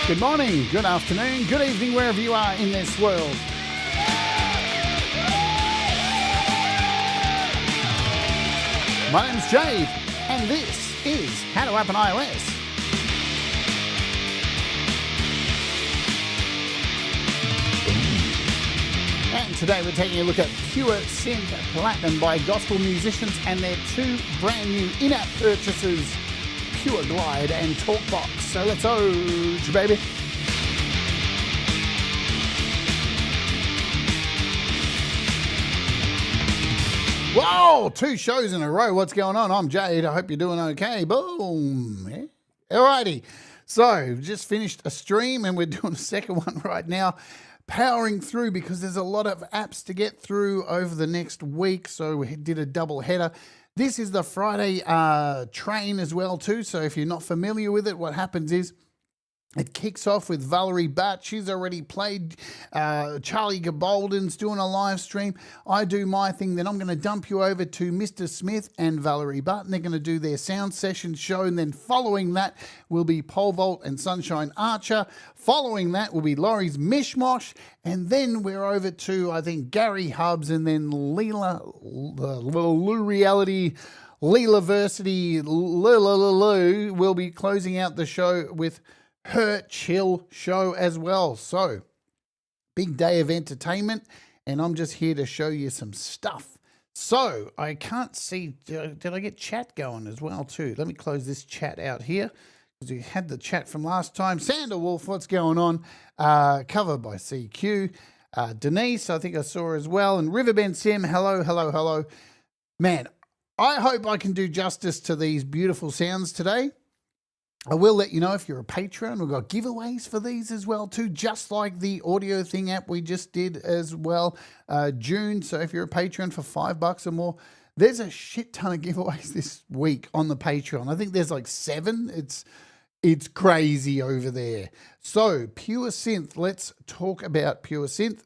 Good morning, good afternoon, good evening, wherever you are in this world. My name's Jade, and this is How to App on iOS. And today we're taking a look at Pure Synth Platinum by gospel musicians and their two brand new in-app purchases, Pure Glide and Talkbox. So let's oge, baby. Whoa, 2 shows in a row. What's going on? I'm Jade. I hope you're doing okay. Boom. Yeah. Alrighty. So just finished a stream and we're doing a second one right now. Powering through because there's a lot of apps to get through over the next week. So we did a double header. This is the Friday train as well too. So if you're not familiar with it, what happens is it kicks off with Valerie Butt. She's already played. Charlie Gabolden's doing a live stream. I do my thing. Then I'm going to dump you over to Mr. Smith and Valerie Butt. And they're going to do their sound session show. And then following that will be Pole Vault and Sunshine Archer. Following that will be Laurie's Mishmosh. And then we're over to, I think, Gary Hubbs. And then Leela, Lou Reality, Leela-versity, Lulu will be closing out the show with her chill show as well. So big day of entertainment, and I'm just here to show you some stuff. So I can't see, did I get chat going as well too? Let me close this chat out here because we had the chat from last time. Sanderwolf, what's going on? Covered by CQ. Denise, I think I saw as well. And Riverbend Sim, hello, hello, hello. Man, I hope I can do justice to these beautiful sounds today. I will let you know if you're a Patreon. We've got giveaways for these as well too, just like the Audio Thing app we just did as well, June. So if you're a Patreon for $5 or more, there's a shit ton of giveaways this week on the Patreon. I think there's like 7. It's crazy over there. So Pure Synth, let's talk about Pure Synth.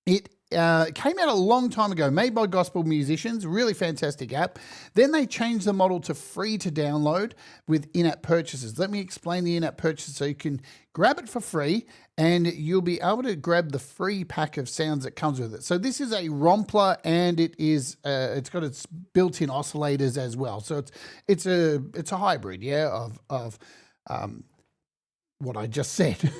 It came out a long time ago, made by gospel musicians, really fantastic app. Then they changed the model to free to download with in-app purchases. Let me explain the in-app purchase so you can grab it for free and you'll be able to grab the free pack of sounds that comes with it. So this is a Rompler and it is it's got its built-in oscillators as well. So it's a hybrid, yeah, of what I just said.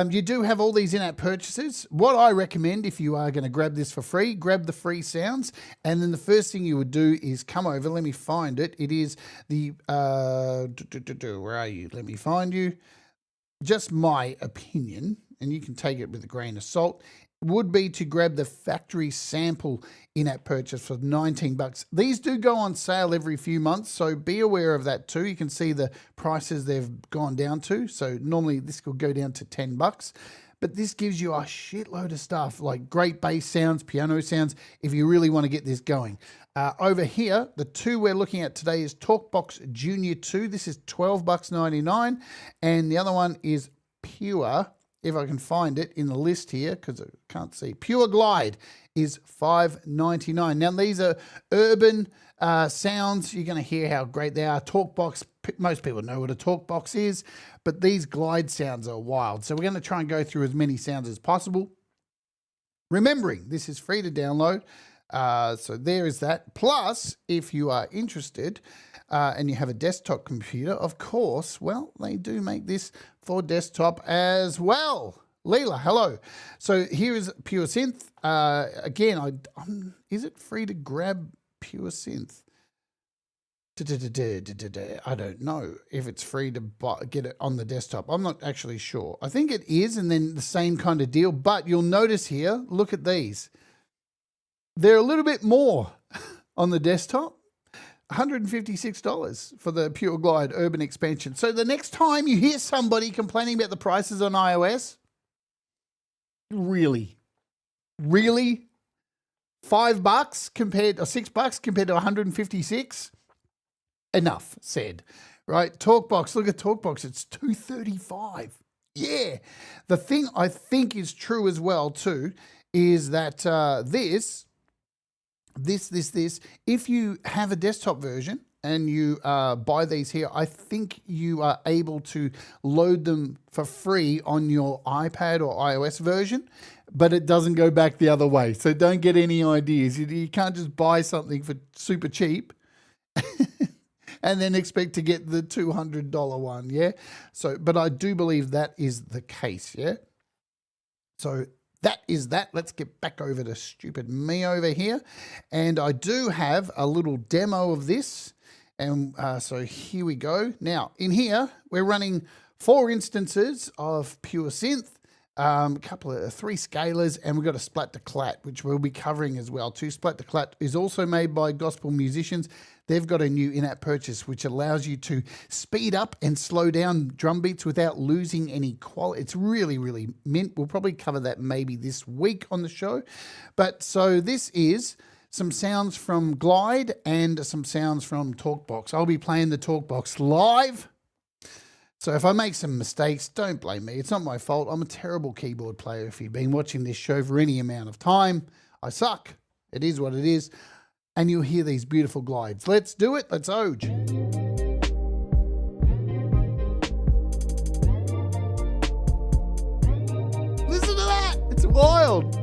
You do have all these in-app purchases. What I recommend if you are going to grab this for free, grab the free sounds. And then the first thing you would do is come over. Let me find it. It is the, where are you? Let me find you. Just my opinion, and you can take it with a grain of salt, would be to grab the factory sample in-app purchase for $19. These do go on sale every few months, so be aware of that too. You can see the prices they've gone down to. So normally this will go down to $10, but this gives you a shitload of stuff like great bass sounds, piano sounds, if you really want to get this going. Over here, the 2 we're looking at today is Talkbox Jr 2. This is $12.99, and the other one is Pure, if I can find it in the list here, because I can't see. Pure Glide is $5.99. Now, these are urban sounds. You're going to hear how great they are. Talkbox, most people know what a Talkbox is, but these glide sounds are wild. So we're going to try and go through as many sounds as possible. Remembering, this is free to download. So there is that. Plus, if you are interested and you have a desktop computer, of course, well, they do make this for desktop as well. Leela, hello. So here is Pure Synth. Again, is it free to grab Pure Synth? I don't know if it's free to get it on the desktop. I'm not actually sure. I think it is, and then the same kind of deal. But you'll notice here, look at these. They're a little bit more on the desktop. $156 for the Pure Glide Urban Expansion. So the next time you hear somebody complaining about the prices on iOS, really? $5 compared, or $6 compared to 156? Enough said, right? Talkbox, look at Talkbox, it's $235. Yeah. The thing I think is true as well too is that this, if you have a desktop version and you buy these here, I think you are able to load them for free on your iPad or iOS version, but it doesn't go back the other way. So don't get any ideas. You can't just buy something for super cheap and then expect to get the $200 one, yeah? So, but I do believe that is the case, yeah? So that is that. Let's get back over to stupid me over here. And I do have a little demo of this. And so here we go. Now, in here, we're running 4 instances of Pure Synth, a couple of 3 scalers, and we've got a splat to clat, which we'll be covering as well too. Splat to clat is also made by gospel musicians. They've got a new in-app purchase which allows you to speed up and slow down drum beats without losing any quality. It's really, really mint. We'll probably cover that maybe this week on the show. But so this is some sounds from Glide and some sounds from Talkbox. I'll be playing the Talkbox live. So if I make some mistakes, don't blame me. It's not my fault. I'm a terrible keyboard player. If you've been watching this show for any amount of time, I suck. It is what it is. And you'll hear these beautiful glides. Let's do it. Let's oge. Listen to that. It's wild.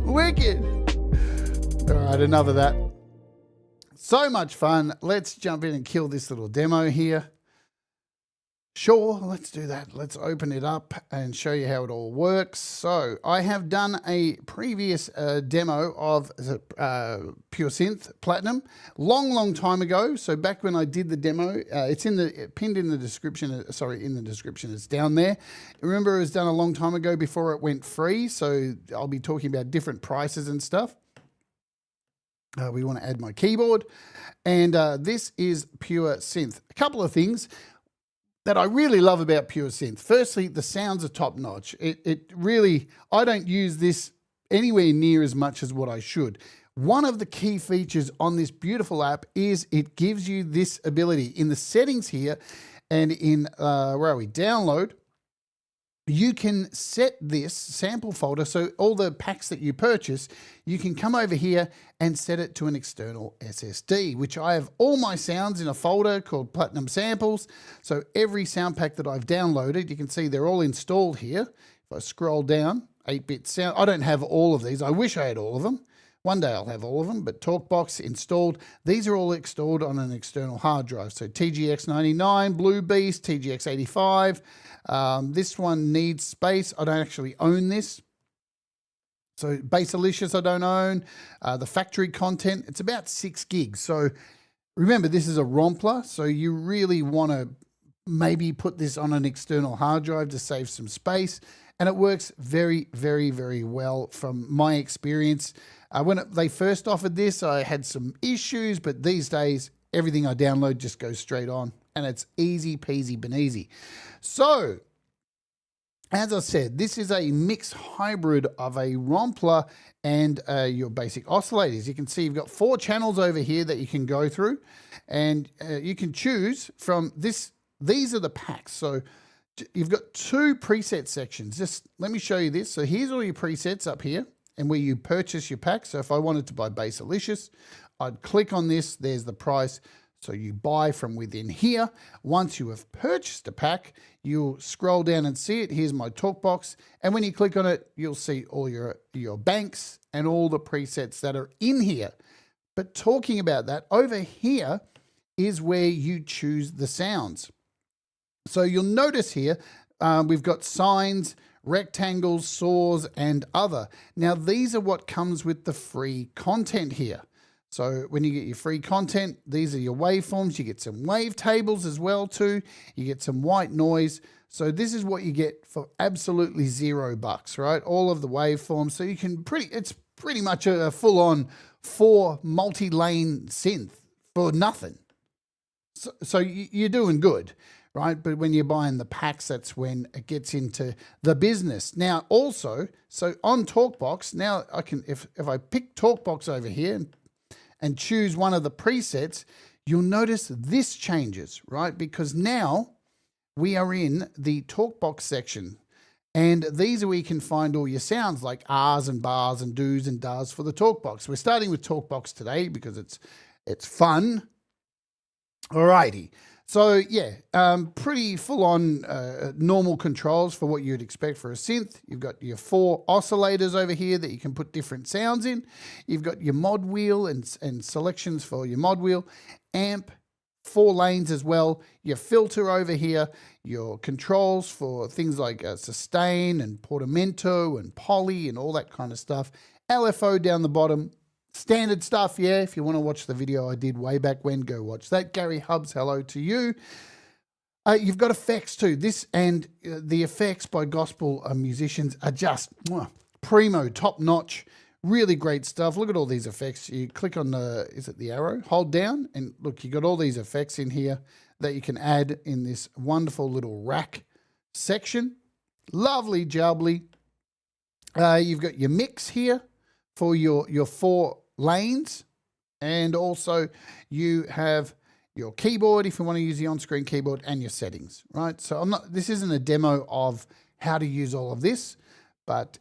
Wicked. All right, enough of that. So much fun. Let's jump in and kill this little demo here. Sure, let's do that. Let's open it up and show you how it all works. So I have done a previous demo of Pure Synth Platinum long time ago. So back when I did the demo, it's pinned in the description. Sorry, in the description. It's down there. Remember, it was done a long time ago before it went free. So I'll be talking about different prices and stuff. We want to add my keyboard. And this is Pure Synth. A couple of things that I really love about Pure Synth. Firstly, the sounds are top notch. It really, I don't use this anywhere near as much as what I should. One of the key features on this beautiful app is it gives you this ability in the settings here and in, where are we, download. You can set this sample folder, so all the packs that you purchase, you can come over here and set it to an external SSD, which I have all my sounds in a folder called Platinum Samples. So every sound pack that I've downloaded, you can see they're all installed here. If I scroll down, 8-bit sound, I don't have all of these. I wish I had all of them. One day I'll have all of them, but Talkbox installed. These are all installed on an external hard drive. So TGX99, Blue Beast, TGX85. This one needs space. I don't actually own this. So Basilicious I don't own. The factory content, it's about 6 gigs. So remember, this is a Rompler, so you really want to maybe put this on an external hard drive to save some space. And it works very, very, very well from my experience. When they first offered this, I had some issues, but these days, everything I download just goes straight on, and it's easy peasy beneasy. So, as I said, this is a mixed hybrid of a Rompler and your basic oscillators. You can see you've got 4 channels over here that you can go through, and you can choose from this. These are the packs. So you've got 2 preset sections. Just let me show you this. So here's all your presets up here and where you purchase your pack. So if I wanted to buy Basilicious, I'd click on this. There's the price. So you buy from within here. Once you have purchased a pack, you'll scroll down and see it. Here's my Talkbox. And when you click on it, you'll see all your banks and all the presets that are in here. But talking about that, over here is where you choose the sounds. So you'll notice here, we've got signs, rectangles, saws, and other. Now, these are what comes with the free content here. So when you get your free content, these are your waveforms. You get some wavetables as well too. You get some white noise. So this is what you get for absolutely $0, right? All of the waveforms. So you can it's pretty much a full-on 4 multi-lane synth for nothing. So you're doing good, right? But when you're buying the packs, that's when it gets into the business. Now, also, so on Talkbox, now I can, if I pick Talkbox over here and choose one of the presets, you'll notice this changes, right? Because now we are in the Talkbox section. And these are where you can find all your sounds like R's and bars and do's and does for the Talkbox. We're starting with Talkbox today because it's fun. Alrighty. So yeah, pretty full on normal controls for what you'd expect for a synth. You've got your 4 oscillators over here that you can put different sounds in. You've got your mod wheel and selections for your mod wheel, amp, 4 lanes as well, your filter over here, your controls for things like sustain and portamento and poly and all that kind of stuff, LFO down the bottom, standard stuff, yeah. If you want to watch the video I did way back when, go watch that. Gary Hubs, hello to you. You've got effects too. This and the effects by gospel musicians are just primo, top notch, really great stuff. Look at all these effects. You click on is it the arrow? Hold down and look, you got all these effects in here that you can add in this wonderful little rack section. Lovely jubbly. You've got your mix here for your 4 lanes, and also you have your keyboard if you want to use the on-screen keyboard, and your settings, right? So this isn't a demo of how to use all of this, but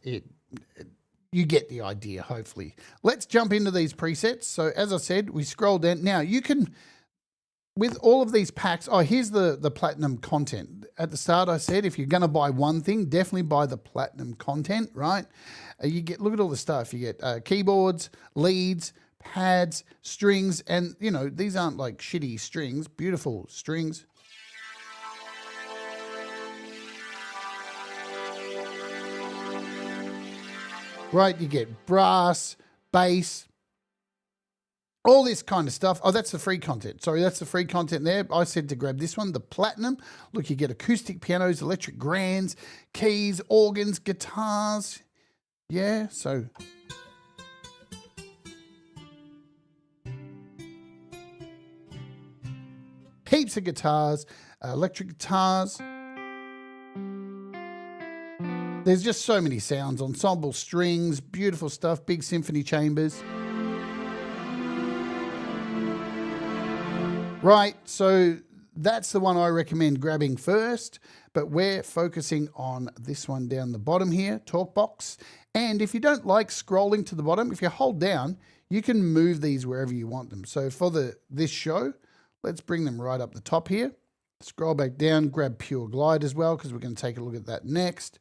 you get the idea, hopefully. Let's jump into these presets. So as I said, we scroll down. Now you can, with all of these packs, here's the platinum content. At the start I said, if you're going to buy one thing, definitely buy the platinum content, right? You get, look at all the stuff. You get keyboards, leads, pads, strings, and you know, these aren't like shitty strings, beautiful strings. Right, you get brass, bass, all this kind of stuff. Oh, that's the free content. Sorry, that's the free content there. I said to grab this one, the platinum. Look, you get acoustic pianos, electric grands, keys, organs, guitars. Yeah, so heaps of guitars, electric guitars. There's just so many sounds, ensemble strings, beautiful stuff, big symphony chambers. Right, so that's the one I recommend grabbing first, but we're focusing on this one down the bottom here, Talkbox. And if you don't like scrolling to the bottom, if you hold down, you can move these wherever you want them. So for this show, let's bring them right up the top here. Scroll back down, grab Pure Glide as well, because we're going to take a look at that next.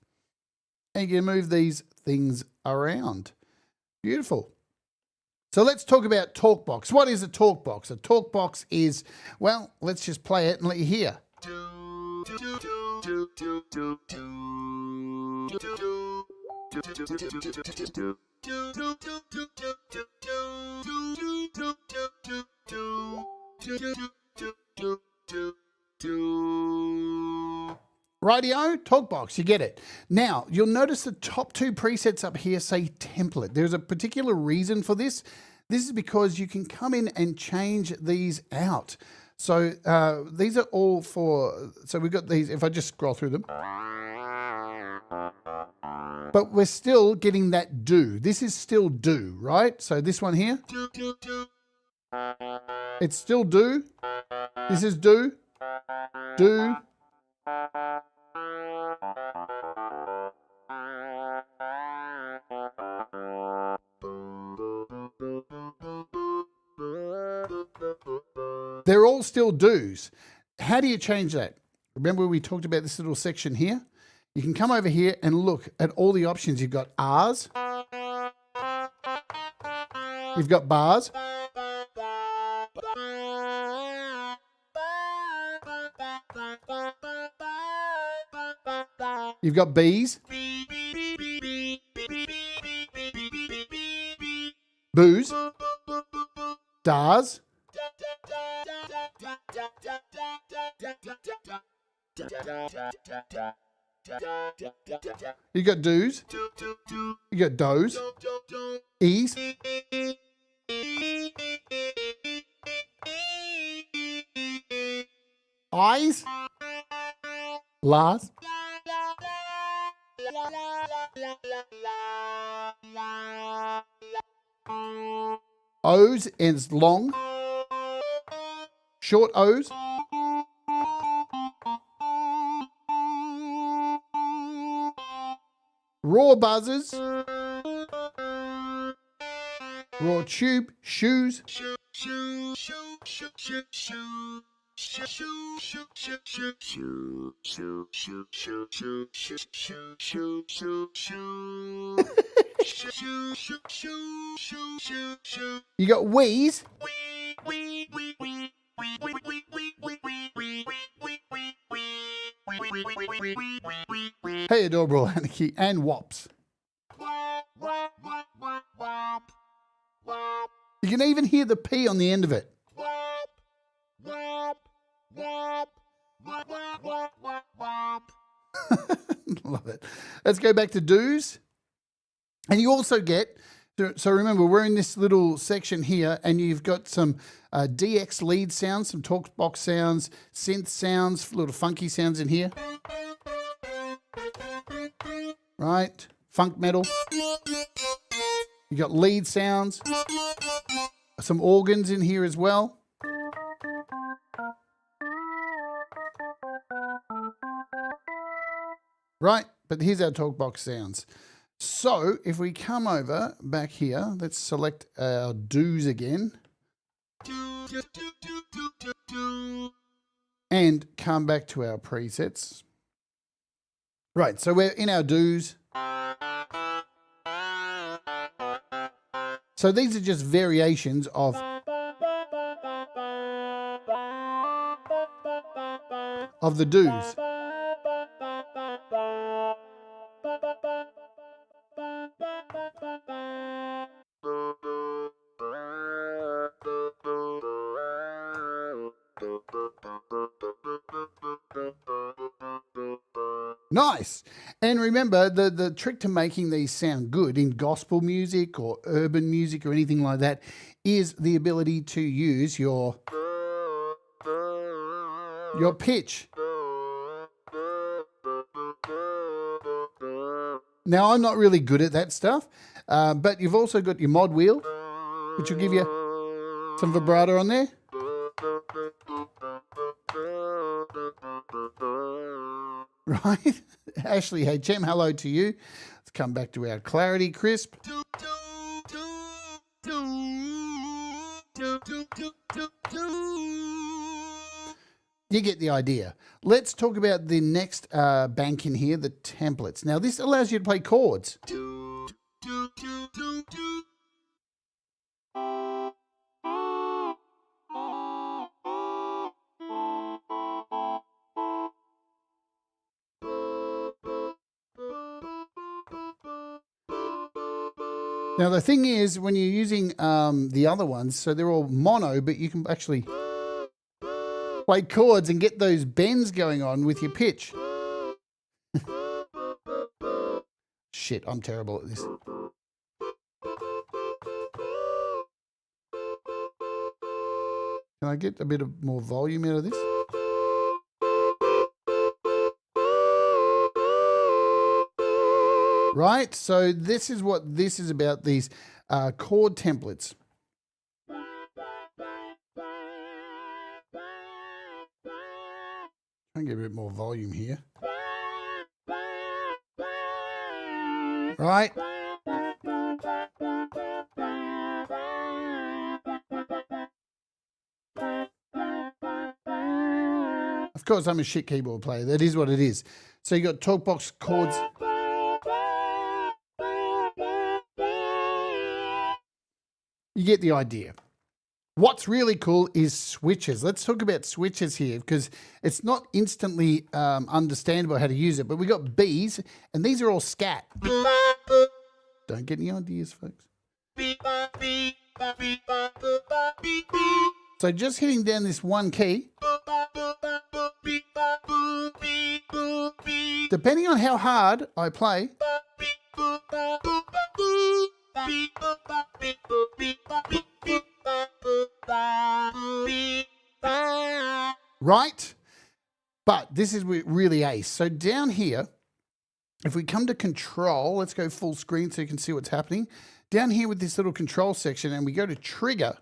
And you can move these things around. Beautiful. So let's talk about Talkbox. What is a Talkbox? A Talkbox is, well, let's just play it and let you hear. Rightio, Talkbox, you get it. Now, you'll notice the top 2 presets up here say template. There's a particular reason for this. This is because you can come in and change these out. So these are all for, so we've got these, if I just scroll through them. But we're still getting that do. This is still do, right? So this one here, it's still do. This is do, do. They're all still do's. How do you change that? Remember we talked about this little section here? You can come over here and look at all the options. You've got R's. You've got bars. You've got B's. Boos. Stars. You got do's. You got do's. E's. I's. La's. O's is long. Short O's. Raw buzzers. Raw tube. Shoes. You got wheeze. Hey, adorable Anarchy, and wops. You can even hear the P on the end of it. Love it. Let's go back to do's. And you also get, so remember, we're in this little section here, and you've got some DX lead sounds, some talkbox sounds, synth sounds, little funky sounds in here. Right? Funk metal. You got lead sounds, some organs in here as well. Right, but here's our talkbox sounds. So if we come over back here, let's select our do's again. And come back to our presets. Right, so we're in our do's. So these are just variations of the do's. Nice. And remember, the trick to making these sound good in gospel music or urban music or anything like that is the ability to use your pitch. Now, I'm not really good at that stuff, but you've also got your mod wheel, which will give you some vibrato on there. Right? Ashley HM, hello to you. Let's come back to our clarity crisp. You get the idea. Let's talk about the next bank in here, the templates. Now, this allows you to play chords. Now, the thing is, when you're using the other ones, so they're all mono, but you can actually play chords and get those bends going on with your pitch. Shit, I'm terrible at this. Can I get a bit of more volume out of this? Right, so this is what this is about, these chord templates. Try and get a bit more volume here. Right. Of course, I'm a shit keyboard player. That is what it is. So you got talkbox chords. You get the idea. What's really cool is switches. Let's talk about switches here because it's not instantly understandable how to use it, but we got Bs, and these are all scat. Don't get any ideas, folks. So just hitting down this one key, depending on how hard I play, right? But this is really ace. So down here, if we come to control, let's go full screen so you can see what's happening. Down here with this little control section, and we go to trigger,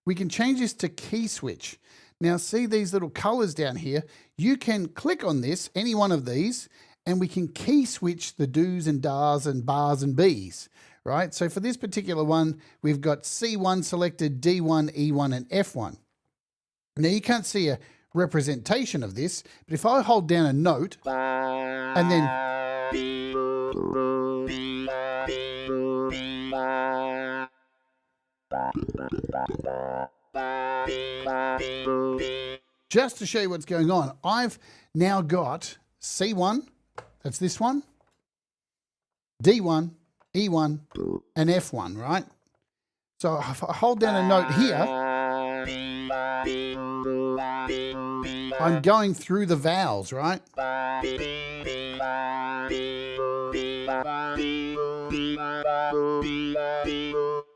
we can change this to key switch. Now see these little colors down here? You can click on this, any one of these, and we can key switch the do's and da's and bars and B's, right? So for this particular one, we've got C1 selected, D1, E1, and F1. Now you can't see a representation of this, but if I hold down a note and then just to show you what's going on, I've now got C1, that's this one, D1, E1, and F1, right? So if I hold down a note here, I'm going through the vowels, right?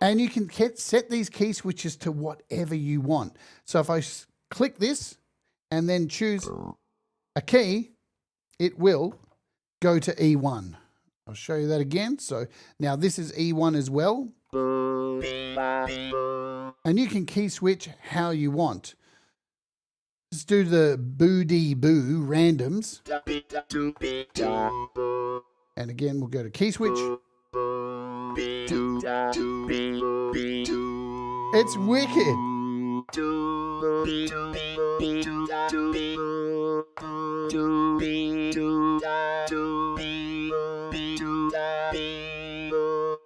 And you can set these key switches to whatever you want. So if I click this and then choose a key, it will go to E1. I'll show you that again. So now this is E1 as well. And you can key switch how you want. Let's do the boo-dee-boo randoms. And again, we'll go to key switch. It's wicked.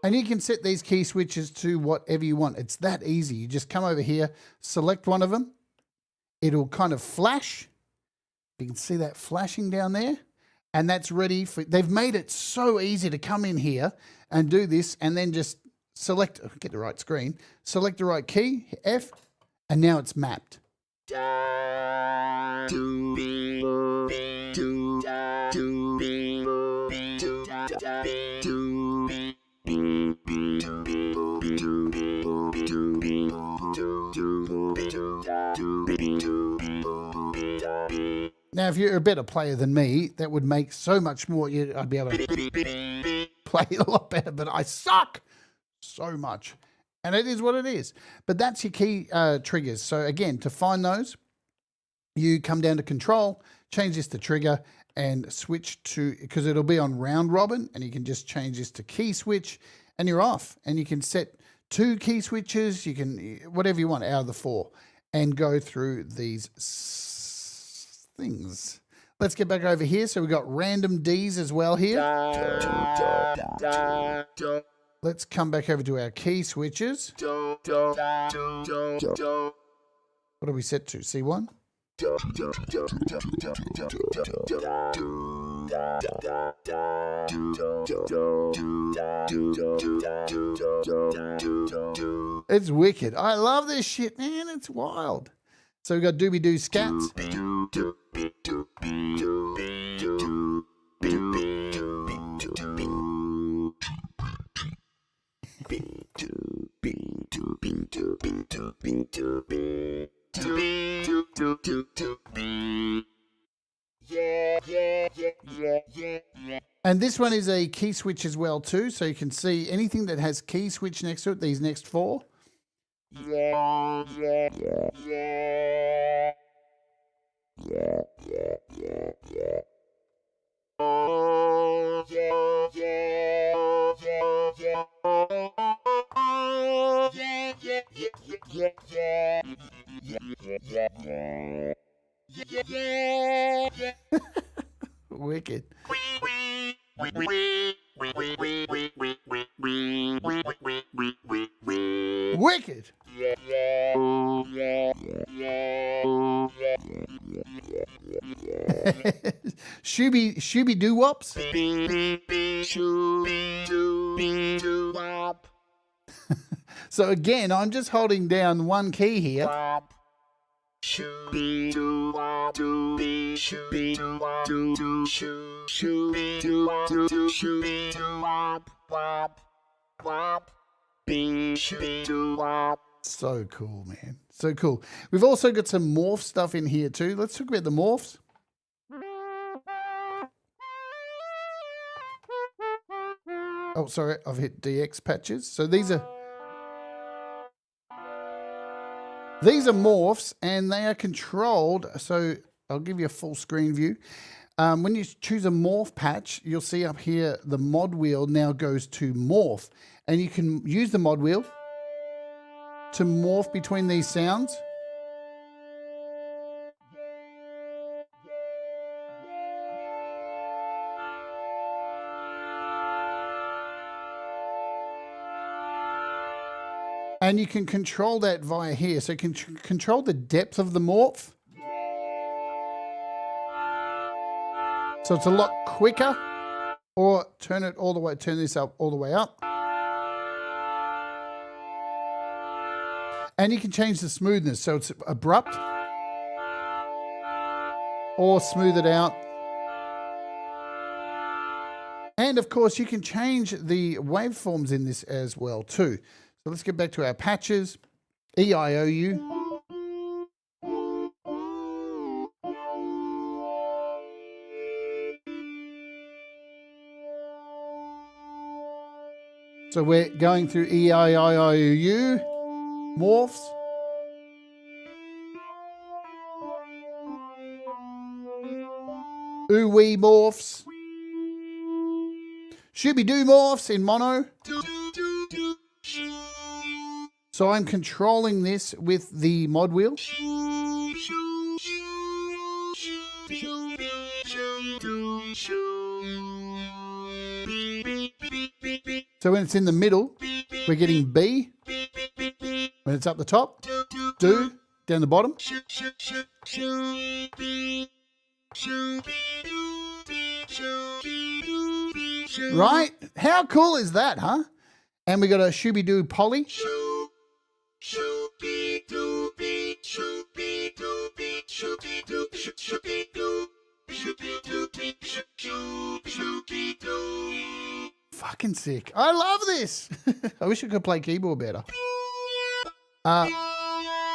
And you can set these key switches to whatever you want. It's that easy. You just come over here, select one of them. It'll kind of flash. You can see that flashing down there. And that's ready for, they've made it so easy to come in here and do this and then just select, get the right screen, select the right key, F, and now it's mapped. Now, if you're a better player than me, that would make so much more. I'd be able to play a lot better, but I suck so much. And it is what it is. But that's your key triggers. So again, to find those, you come down to control, change this to trigger, and switch to, because it'll be on round robin, and you can just change this to key switch, and you're off. And you can set 2 key switches, you can, whatever you want out of the 4, and go through these things. Let's get back over here. So we've got random Ds as well here. Let's come back over to our key switches. What are we set to? C1? It's wicked. I love this shit, man. It's wild. So we've got doobie-doo scats. And this one is a key switch as well too, so you can see anything that has key switch next to it, these next 4. Wicked. Wicked. Shooby doo wops. So again, I'm just holding down one key here. So cool, man. So cool. We've also got some morph stuff in here too. Let's talk about the morphs. Oh, sorry, I've hit DX patches. So these are morphs, and they are controlled. So I'll give you a full screen view. When you choose a morph patch, you'll see up here the mod wheel now goes to morph, and you can use the mod wheel to morph between these sounds. And you can control that via here. So you can control the depth of the morph. So it's a lot quicker, or turn this up all the way up. And you can change the smoothness. So it's abrupt or smooth it out. And of course you can change the waveforms in this as well too. So let's get back to our patches. EIOU. So we're going through EIOU morphs. Ooh-wee morphs. Shooby-doo morphs in mono. So I'm controlling this with the mod wheel. So when it's in the middle, we're getting B. When it's up the top, do, down the bottom. Right? How cool is that, huh? And we got a shooby-doo poly. Fucking sick. I love this. I wish I could play keyboard better.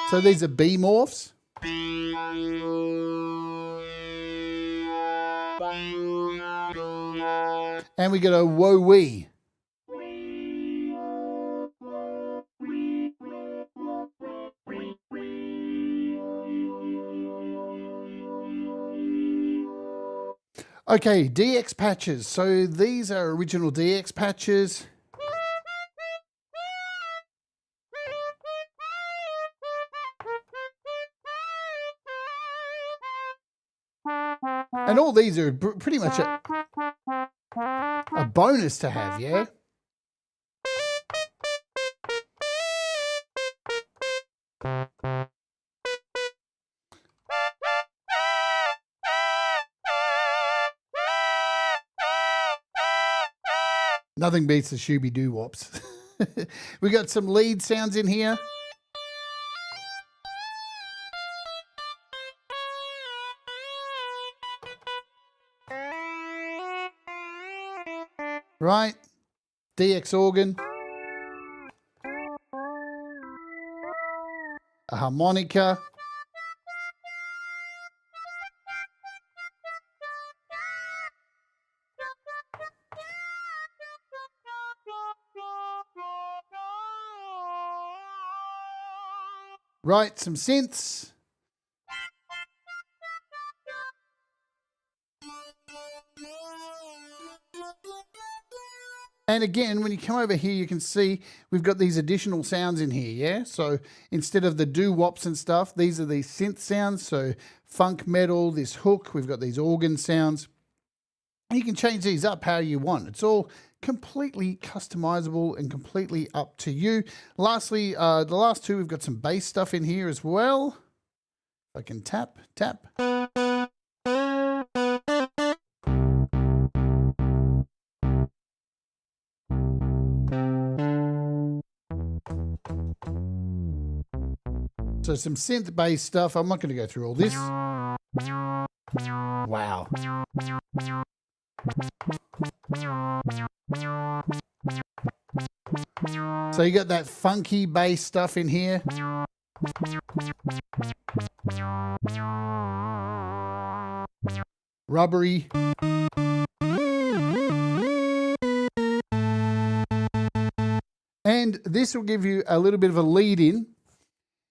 So these are B morphs. And we got a whoa-wee. Okay, DX patches. So these are original DX patches. And all these are pretty much a bonus to have, yeah? Nothing beats the shooby-doo wops. We got some lead sounds in here. Right, DX organ, a harmonica, right, some synths. And again, when you come over here, you can see we've got these additional sounds in here, yeah? So instead of the doo-wops and stuff, these are these synth sounds. So funk metal, this hook, we've got these organ sounds. And you can change these up how you want. It's all completely customizable and completely up to you. Lastly, the last two, we've got some bass stuff in here as well. I can tap, tap. So some synth-based stuff. I'm not going to go through all this. Wow. So you got that funky bass stuff in here. Rubbery. And this will give you a little bit of a lead in.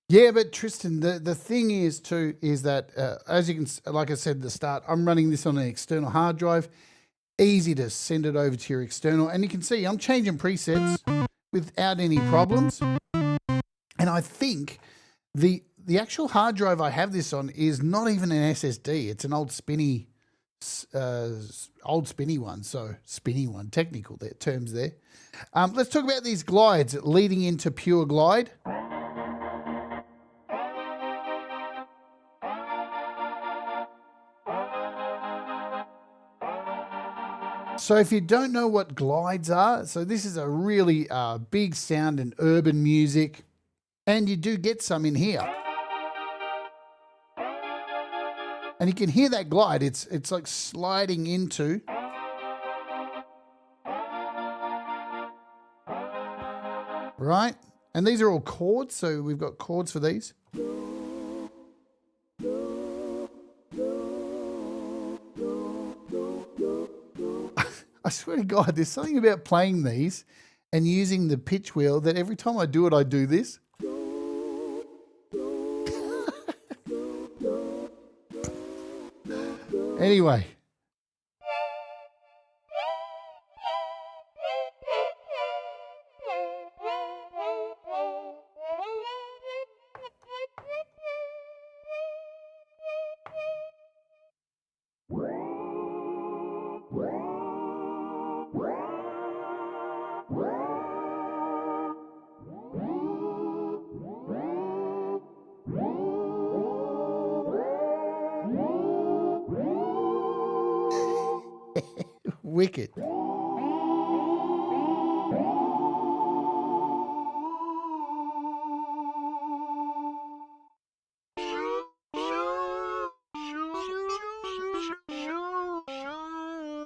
Yeah, but Tristan, the thing is too, is that as you can, like I said at the start, I'm running this on an external hard drive. Easy to send it over to your external. And you can see I'm changing presets without any problems. And I think the actual hard drive I have this on is not even an SSD. It's an old spinny one. So spinny one, technical terms there. Let's talk about these glides leading into Pure Glide. So if you don't know what glides are, so this is a really big sound in urban music, and you do get some in here. And you can hear that glide. It's like sliding into. Right? And these are all chords, so we've got chords for these. I swear to God, there's something about playing these and using the pitch wheel that every time I do it, I do this. Anyway. Wicked.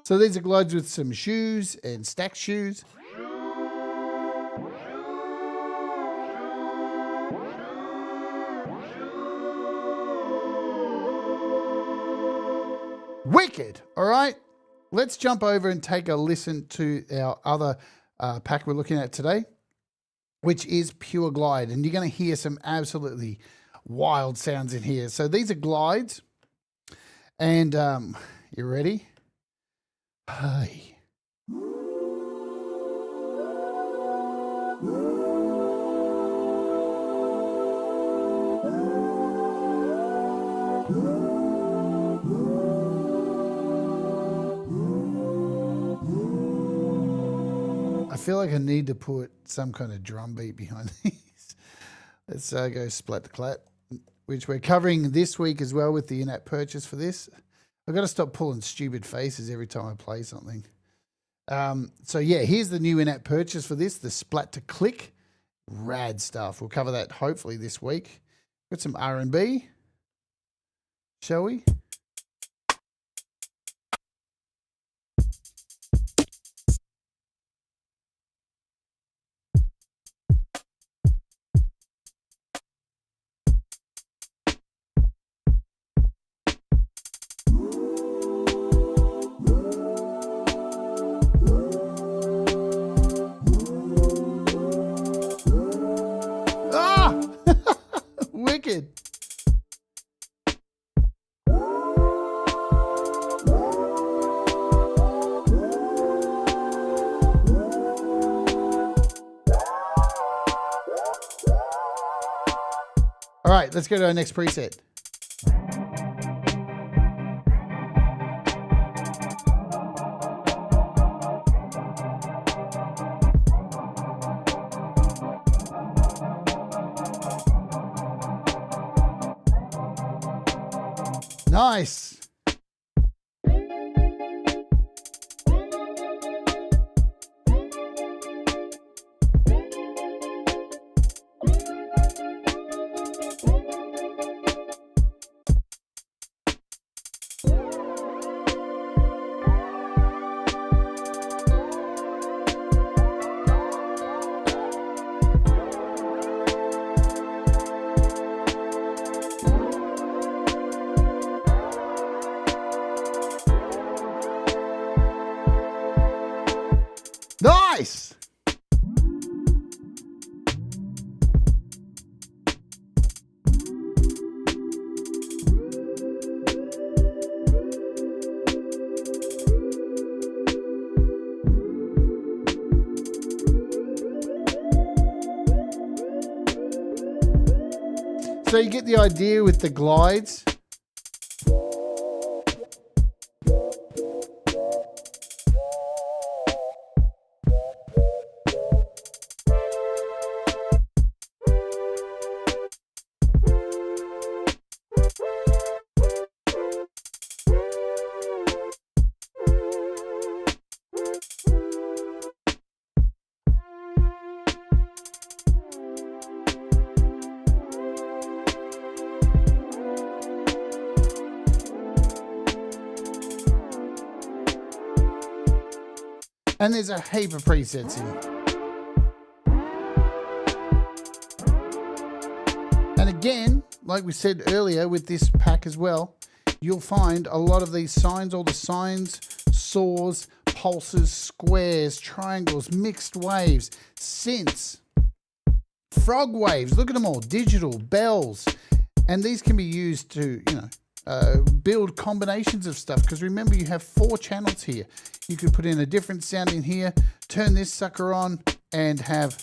So these are glides with some shoes and stacked shoes. Wicked. All right. Let's jump over and take a listen to our other pack we're looking at today, which is Pure Glide. And you're going to hear some absolutely wild sounds in here. So these are glides. And you ready? Hi. I feel like I need to put some kind of drum beat behind these. Let's go Splat the Clat, which we're covering this week as well with the in-app purchase for this. I've got to stop pulling stupid faces every time I play something. So yeah, here's the new in-app purchase for this, the Splat to Click. Rad stuff. We'll cover that hopefully this week. Got some R&B, shall we? Wicked. All right, let's go to our next preset. Nice. Nice! So you get the idea with the glides. And there's a heap of presets in. And again, like we said earlier with this pack as well, you'll find a lot of these signs, all the sines, saws, pulses, squares, triangles, mixed waves, synths, frog waves, look at them all, digital, bells. And these can be used to, build combinations of stuff, because remember you have 4 channels here. You could put in a different sound in here, turn this sucker on, and have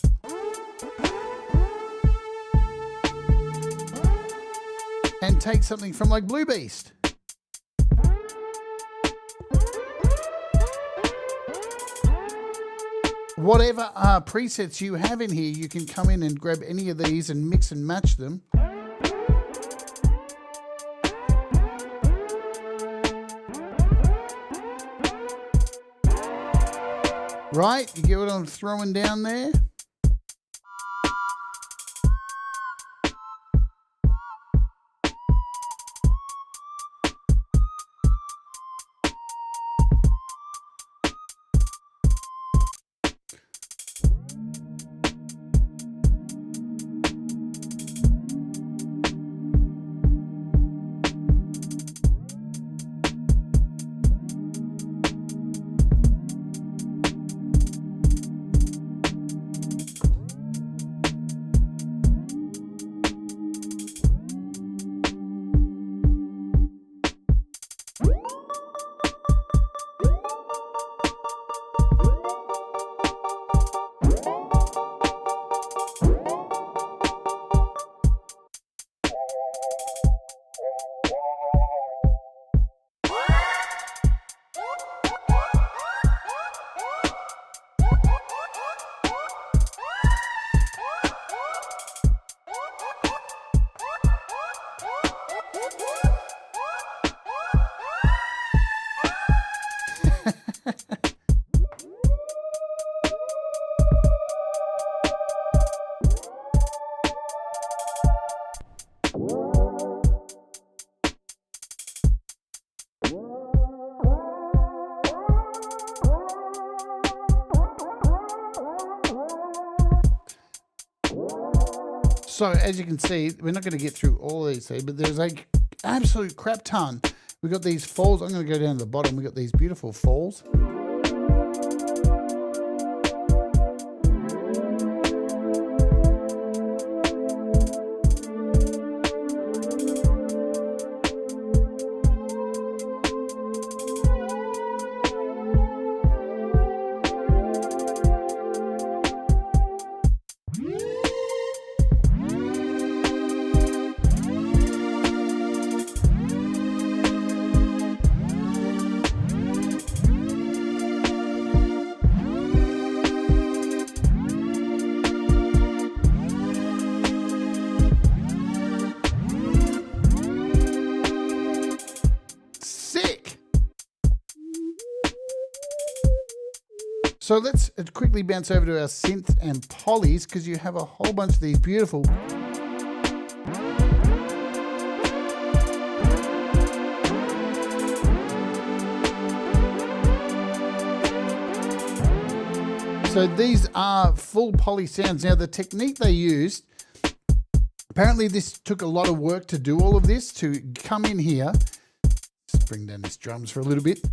and take something from like Blue Beast. Whatever presets you have in here, you can come in and grab any of these and mix and match them. Right, you get what I'm throwing down there? So as you can see, we're not going to get through all of these here, but there's like absolute crap ton. We've got these falls. I'm going to go down to the bottom. We've got these beautiful falls. So let's quickly bounce over to our synth and polys, because you have a whole bunch of these beautiful so these are full poly sounds. Now the technique they used, apparently this took a lot of work to do all of this, to come in here, just bring down these drums for a little bit,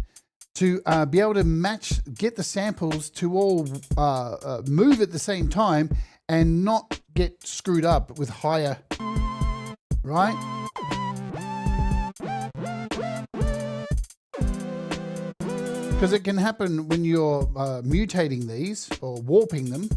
to be able to get the samples to all move at the same time and not get screwed up with higher, right? Because it can happen when you're mutating these or warping them.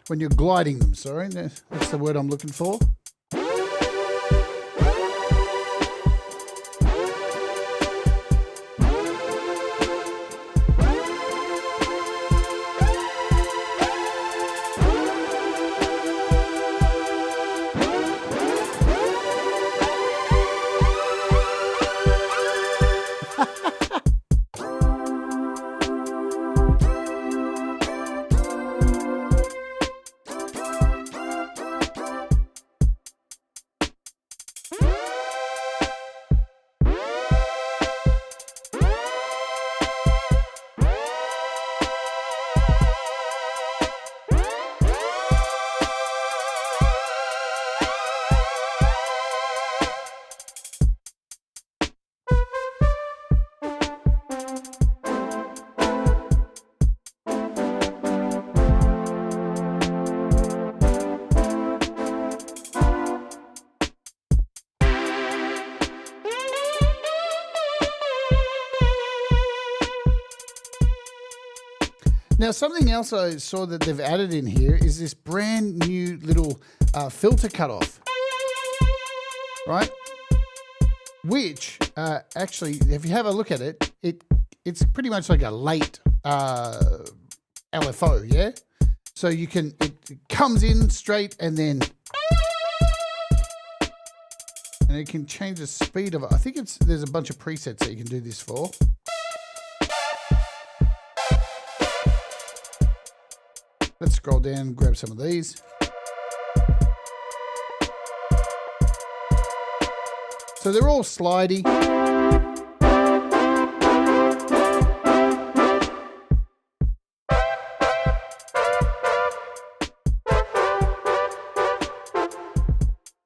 When you're gliding them, sorry, that's the word I'm looking for. Now, something else I saw that they've added in here is this brand new little filter cutoff, right? Which actually, if you have a look at it, it's pretty much like a late LFO, yeah? So you can, it comes in straight and then, and it can change the speed of it. I think there's a bunch of presets that you can do this for. Let's scroll down and grab some of these. So they're all slidey.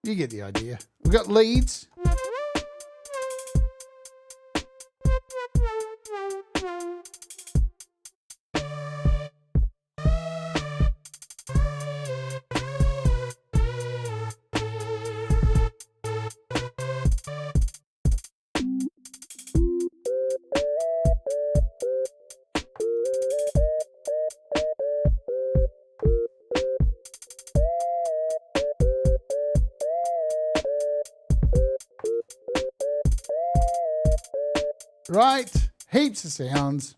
You get the idea. We've got leads. Right, heaps of sounds.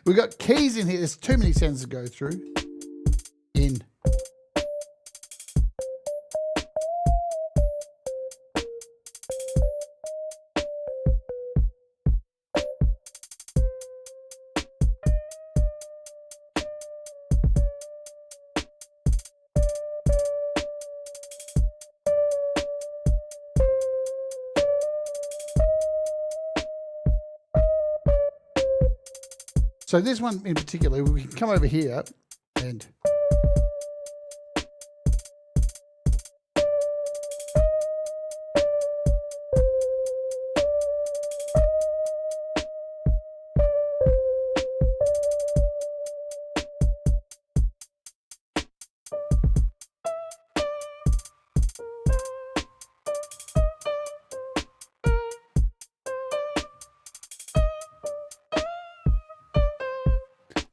We've got keys in here. There's too many sounds to go through. In. So this one in particular, we can come over here and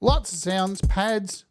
lots of sounds, pads.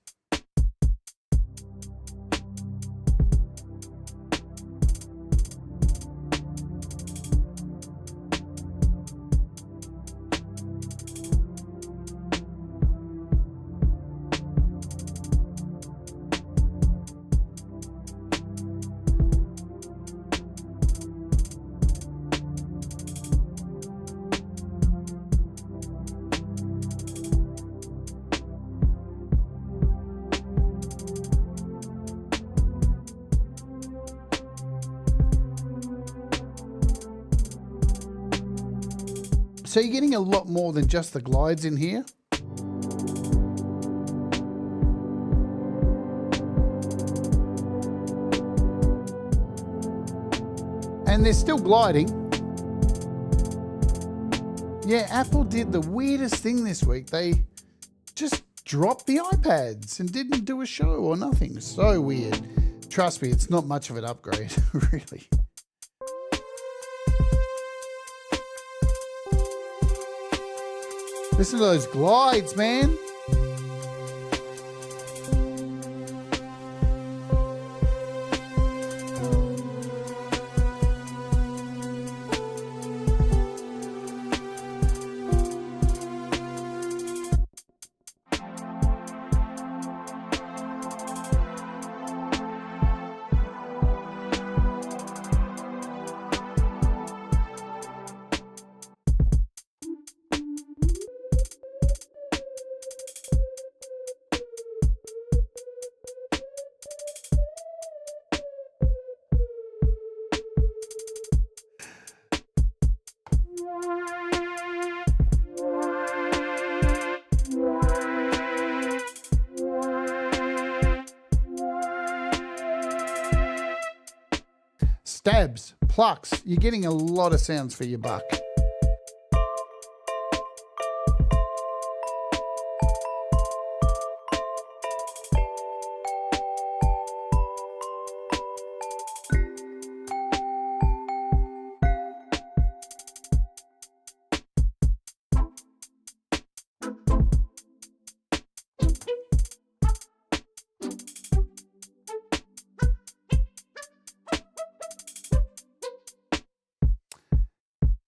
So you're getting a lot more than just the glides in here. And they're still gliding. Yeah, Apple did the weirdest thing this week. They just dropped the iPads and didn't do a show or nothing. So weird. Trust me, it's not much of an upgrade, really. Listen to those glides, man. Stabs, plucks, you're getting a lot of sounds for your buck.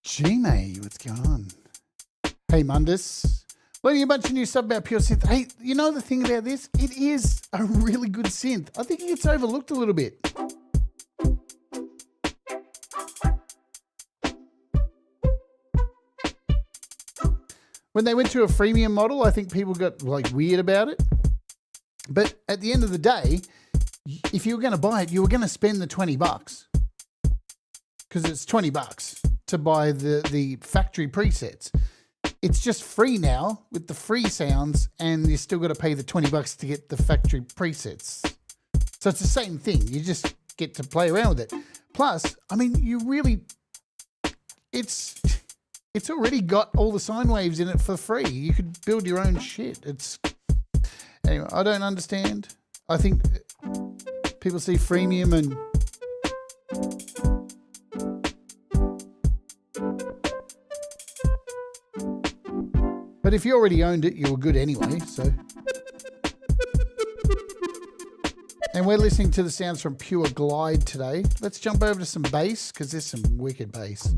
G-May, what's going on? Hey, Mundus. Learning a bunch of new stuff about Pure Synth. Hey, you know the thing about this? It is a really good synth. I think it gets overlooked a little bit. When they went to a freemium model, I think people got like weird about it. But at the end of the day, if you were going to buy it, you were going to spend the $20 because it's $20 to buy the factory presets. It's just free now with the free sounds, and you still got to pay the $20 to get the factory presets. So it's the same thing. You just get to play around with it. Plus, I mean, you really, it's already got all the sine waves in it for free. You could build your own shit. Anyway, I don't understand. I think people see freemium and but if you already owned it, you were good anyway, so. And we're listening to the sounds from Pure Glide today. Let's jump over to some bass, because there's some wicked bass.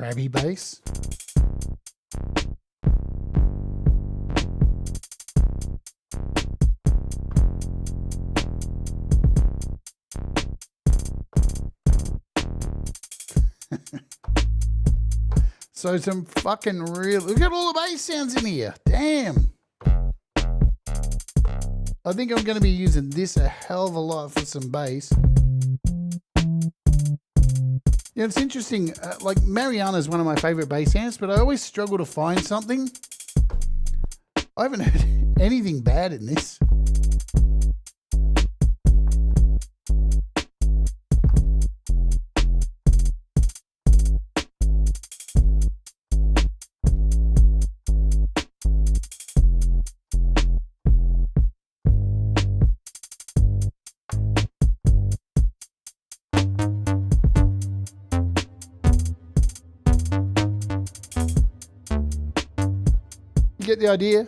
crabby bass. So some fucking real, look at all the bass sounds in here. Damn. I think I'm going to be using this a hell of a lot for some bass. Yeah, it's interesting. Like Mariana is one of my favorite bass amps, but I always struggle to find something. I haven't heard anything bad in this. You get the idea?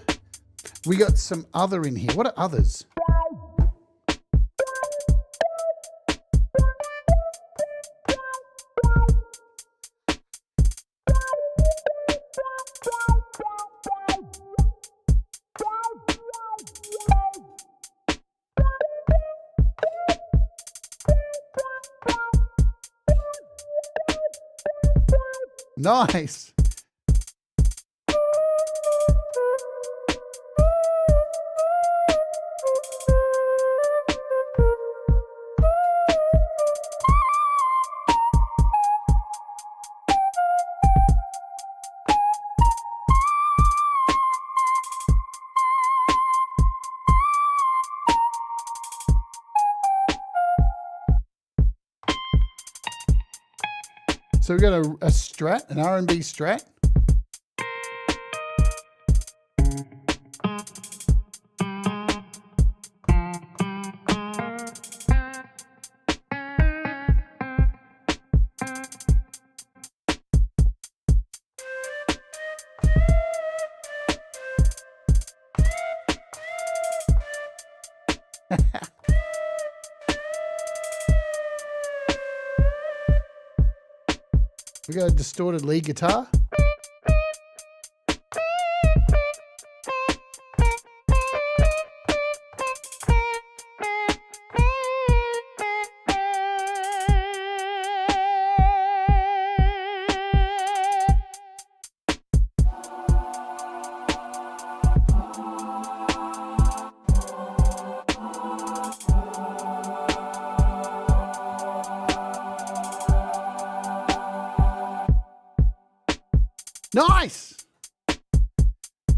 We got some other in here. What are others? Nice. So we've got a Strat, an R&B Strat. We got a distorted lead guitar. Nice!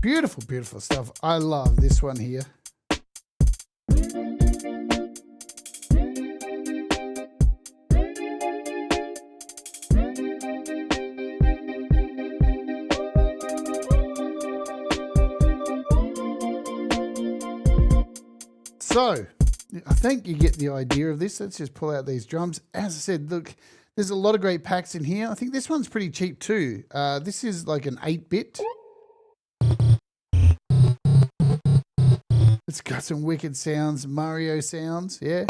Beautiful, beautiful stuff. I love this one here. So, I think you get the idea of this. Let's just pull out these drums. As I said, look, there's a lot of great packs in here. I think this one's pretty cheap too. This is like an 8-bit. It's got some wicked sounds, Mario sounds, yeah.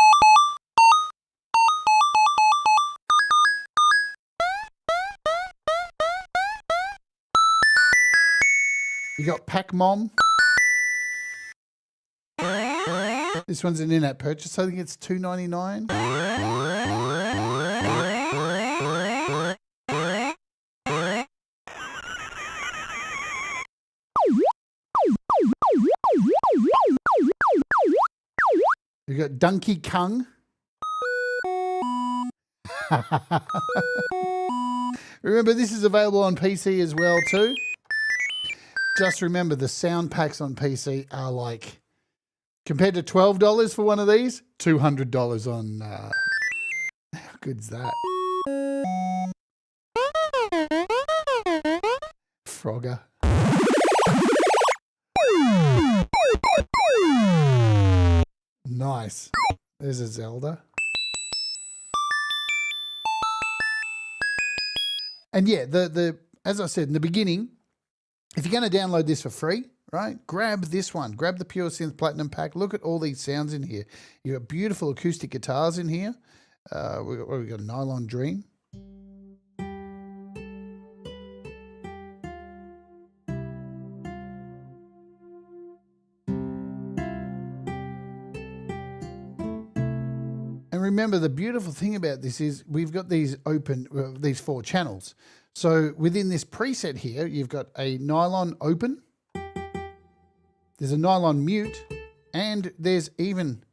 You got Pac Mom. This one's an in-app purchase. I think it's $2.99. We got Donkey Kong. Remember, this is available on PC as well too. Just remember, the sound packs on PC are like, compared to $12 for one of these, $200 on. How good's that? Frogger. Nice. There's a Zelda. And yeah, as I said in the beginning, if you're going to download this for free, right, grab this one. Grab the Pure Synth Platinum pack. Look at all these sounds in here. You got beautiful acoustic guitars in here. We got a Nylon Dream. remember, the beautiful thing about this is we've got these these 4 channels. So within this preset here, you've got a nylon open, there's a nylon mute, and there's even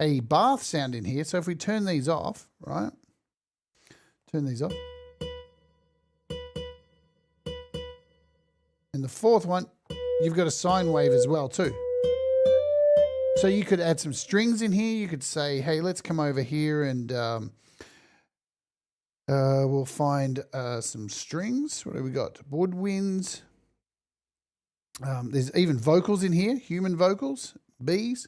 a bath sound in here. So if we turn these off, right? Turn these off. And the 4th one, you've got a sine wave as well too. So you could add some strings in here. You could say, hey, let's come over here and we'll find some strings. What have we got? Woodwinds. There's even vocals in here, human vocals, bees.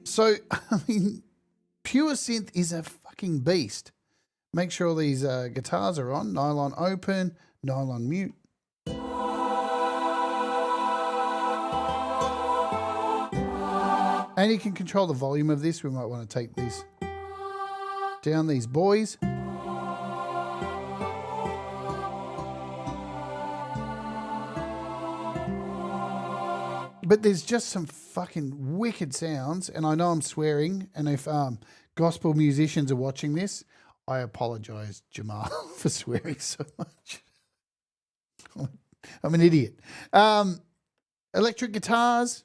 So, I mean, Pure Synth is a fucking beast. Make sure all these guitars are on. Nylon open, nylon mute. And you can control the volume of this. We might want to take these down, these boys. But there's just some fucking wicked sounds, and I know I'm swearing, and if gospel musicians are watching this, I apologize, Jamal, for swearing so much. I'm an idiot. Electric guitars.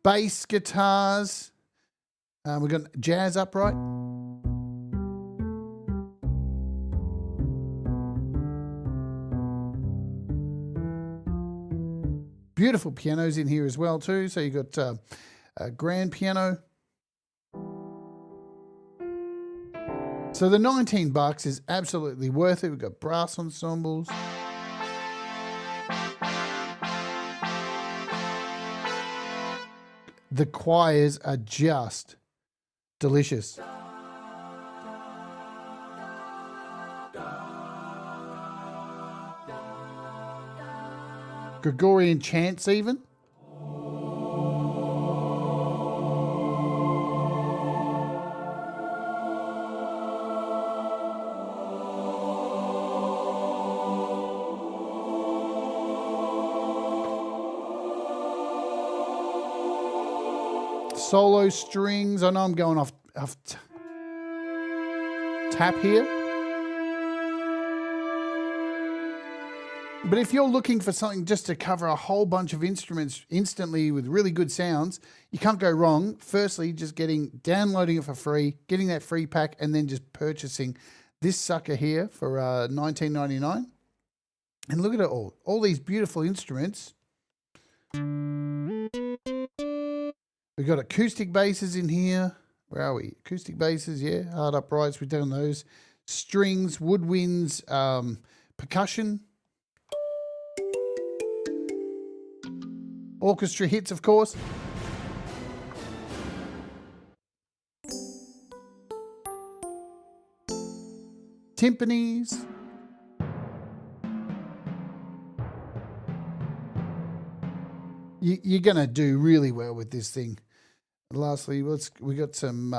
Bass guitars. We've got jazz upright. Beautiful pianos in here as well too. So you got a grand piano. So the $19 is absolutely worth it. We've got brass ensembles. The choirs are just delicious. Gregorian chants even. Solo strings. I know I'm going off tap here. But if you're looking for something just to cover a whole bunch of instruments instantly with really good sounds, you can't go wrong. Firstly, just downloading it for free, getting that free pack, and then just purchasing this sucker here for $19.99. And look at it all these beautiful instruments. We've got acoustic basses in here. Where are we? Acoustic basses, yeah. Hard uprights, we've done those. Strings, woodwinds, percussion. Orchestra hits, of course. Timpanis. You're going to do really well with this thing. And lastly, we got some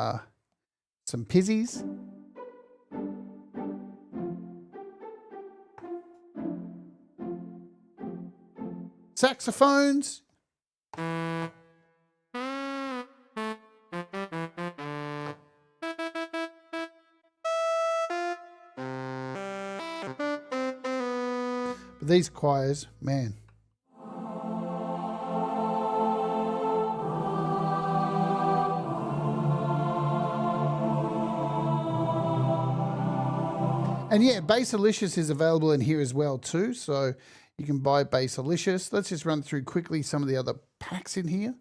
pizzies. Saxophones. But these choirs, man. And yeah, Bassalicious is available in here as well too. So you can buy Bassalicious. Let's just run through quickly some of the other packs in here.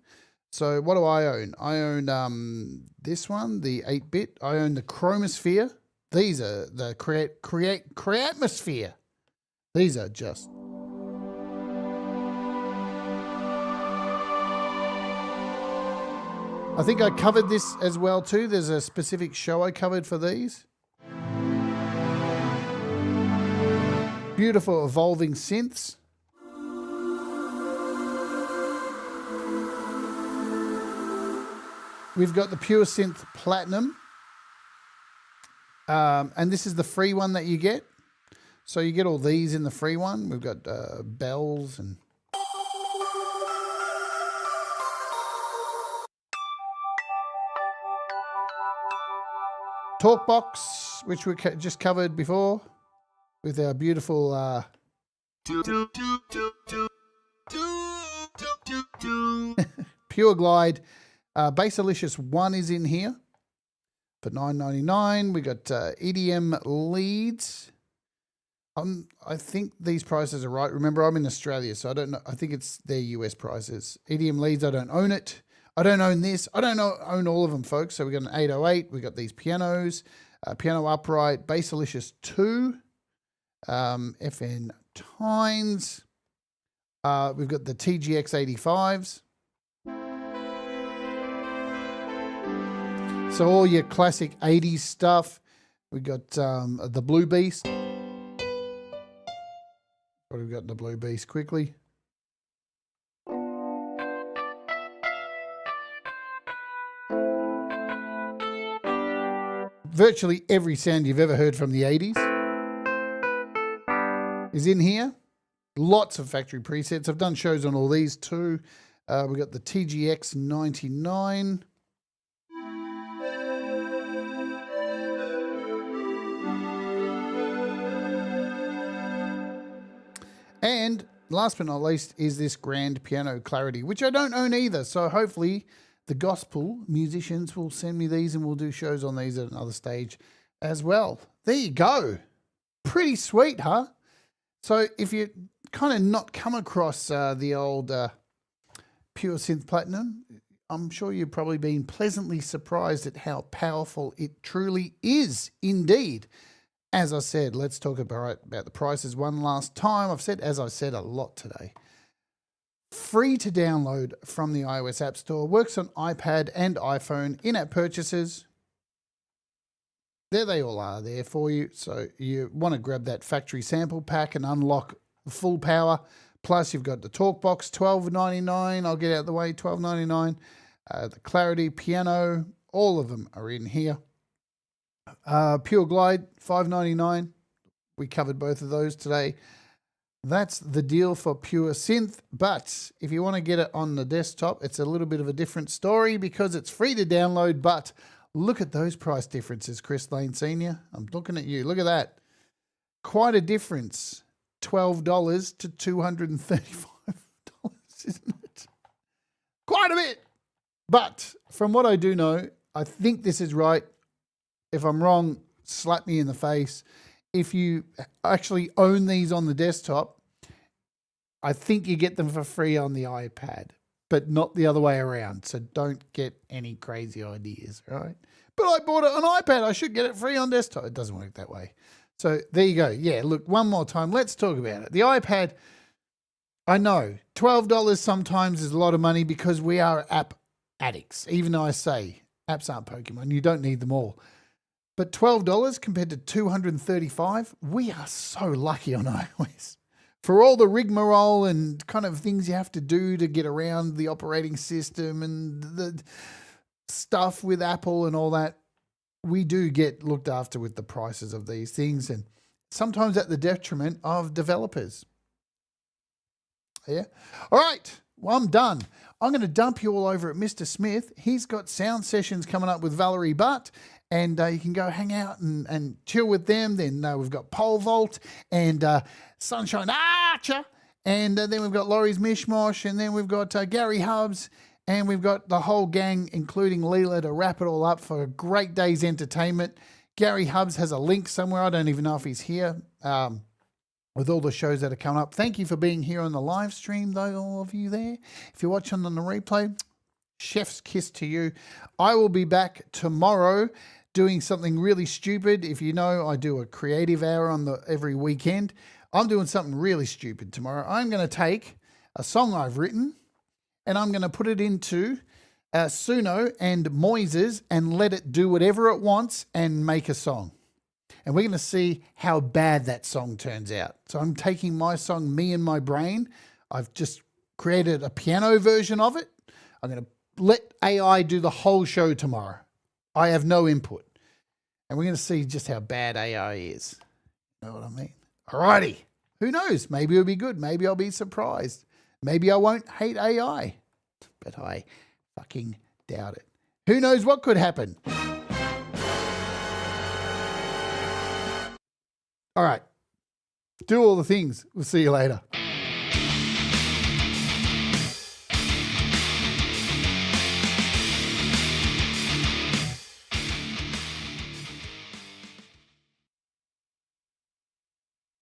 So what do I own? I own this one, the 8-bit. I own the Chromosphere. These are the Creatmosphere. These are just... I think I covered this as well too. There's a specific show I covered for these. Beautiful evolving synths. We've got the Pure Synth Platinum. And this is the free one that you get. So you get all these in the free one. We've got bells and... Talkbox, which we just covered before with our beautiful Pure Glide. Basalicious 1 is in here for $9.99. We got EDM leads. I think these prices are right. Remember, I'm in Australia, so I don't know. I think it's their US prices. EDM leads, I don't own it. I don't own this. I don't own all of them, folks. So we got an 808. We got these pianos, piano upright, Basalicious 2, FN Tines. We've got the TGX 85s. So all your classic 80s stuff. We got the Blue Beast. What have we got in the Blue Beast quickly? Virtually every sound you've ever heard from the 80s is in here. Lots of factory presets. I've done shows on all these too. We've got the TGX 99. And last but not least is this Grand Piano Clarity, which I don't own either. So hopefully the gospel musicians will send me these and we'll do shows on these at another stage as well. There you go. Pretty sweet, huh? So if you kind of not come across the old Pure Synth Platinum, I'm sure you've probably been pleasantly surprised at how powerful it truly is indeed. As I said, let's talk about the prices one last time. As I said a lot today. Free to download from the iOS App Store. Works on iPad and iPhone. In-app purchases. There they all are there for you. So you want to grab that factory sample pack and unlock the full power. Plus you've got the Talkbox, $12.99. I'll get out of the way, $12.99. The Clarity Piano, all of them are in here. Pure Glide, $5.99. We covered both of those today. That's the deal for Pure Synth. But if you want to get it on the desktop, it's a little bit of a different story because it's free to download. But look at those price differences, Chris Lane Sr. I'm looking at you. Look at that. Quite a difference. $12 to $235, isn't it? Quite a bit. But from what I do know, I think this is right. If I'm wrong, slap me in the face. If you actually own these on the desktop, I think you get them for free on the iPad, but not the other way around. So don't get any crazy ideas, right? But I bought it on iPad. I should get it free on desktop. It doesn't work that way. So there you go. Yeah, look, one more time. Let's talk about it. The iPad, I know, $12 sometimes is a lot of money because we are app addicts. Even though I say apps aren't Pokemon, you don't need them all. But $12 compared to $235, we are so lucky on iOS. For all the rigmarole and kind of things you have to do to get around the operating system and the stuff with Apple and all that, we do get looked after with the prices of these things and sometimes at the detriment of developers. Yeah. All right. Well, I'm done. I'm going to dump you all over at Mr. Smith. He's got sound sessions coming up with Valerie Butt. And you can go hang out and chill with them. Then we've got Pole Vault and Sunshine Archer. And then we've got Laurie's Mishmosh. And then we've got Gary Hubbs. And we've got the whole gang, including Leela, to wrap it all up for a great day's entertainment. Gary Hubbs has a link somewhere. I don't even know if he's here with all the shows that are coming up. Thank you for being here on the live stream, though, all of you there. If you're watching on the replay, chef's kiss to you. I will be back tomorrow doing something really stupid. If you know, I do a creative hour on every weekend. I'm doing something really stupid tomorrow. I'm going to take a song I've written and I'm going to put it into Suno and Moises and let it do whatever it wants and make a song. And we're going to see how bad that song turns out. So I'm taking my song, Me and My Brain. I've just created a piano version of it. I'm going to let AI do the whole show tomorrow. I have no input. And we're going to see just how bad AI is. You know what I mean? Alrighty. Who knows? Maybe it'll be good. Maybe I'll be surprised. Maybe I won't hate AI. But I fucking doubt it. Who knows what could happen? All right. Do all the things. We'll see you later.